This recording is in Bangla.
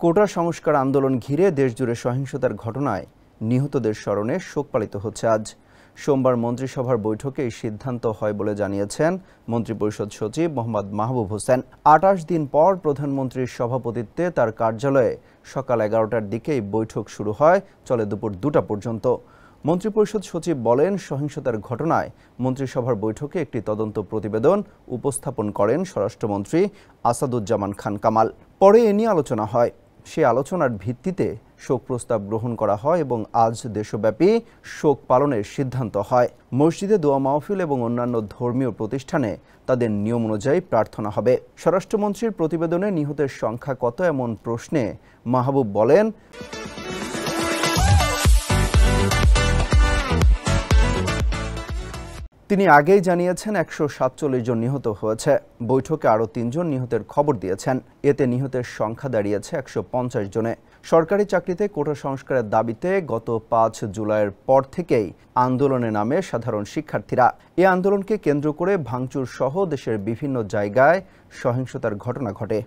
কোটা সংস্কার আন্দোলন ঘিরে দেশজুড়ে সহিংসতার ঘটনায় নিহতদের স্মরণে শোক পালিত হচ্ছে আজ। সোমবার মন্ত্রিসভার বৈঠকে এই সিদ্ধান্ত হয় বলে জানিয়েছেন মন্ত্রিপরিষদ সচিব মোহাম্মদ মাহবুব হোসেন। 28 দিন পর প্রধানমন্ত্রীর সভাপতিত্বে তার কার্যালয়ে সকাল 11টার দিকে এই বৈঠক শুরু হয়, চলে দুপুর 2টা পর্যন্ত। মন্ত্রিপরিষদ সচিব বলেন, সহিংসতার ঘটনায় মন্ত্রিসভার বৈঠকে একটি তদন্ত প্রতিবেদন উপস্থাপন করেন স্বরাষ্ট্রমন্ত্রী আসাদুজ্জামান খান কামাল। পরে এ নিয়ে আলোচনা হয়। সেই আলোচনার ভিত্তিতে শোক প্রস্তাব গ্রহণ করা হয় এবং আজ দেশব্যাপী শোক পালনের সিদ্ধান্ত হয়। মসজিদে দোয়া মাহফিল এবং অন্যান্য ধর্মীয় প্রতিষ্ঠানে তাদের নিয়ম অনুযায়ী প্রার্থনা হবে। স্বরাষ্ট্রমন্ত্রীর প্রতিবেদনে নিহতের সংখ্যা কত এমন প্রশ্নে মাহবুব বলেন, তিনি আগেই জানিয়েছেন 147 জন নিহত হয়েছে। বৈঠকে আরও 3 জন নিহতের খবর দিয়েছেন। এতে নিহতের সংখ্যা দাঁড়িয়েছে 150 জনে। সরকারি চাকরিতে কোটা সংস্কারের দাবিতে গত 5 জুলাইয়ের পর থেকেই আন্দোলনে নামে সাধারণ শিক্ষার্থীরা। এই আন্দোলনকে কেন্দ্র করে ভাঙচুর সহ দেশের বিভিন্ন জায়গায় সহিংসতার ঘটনা ঘটে।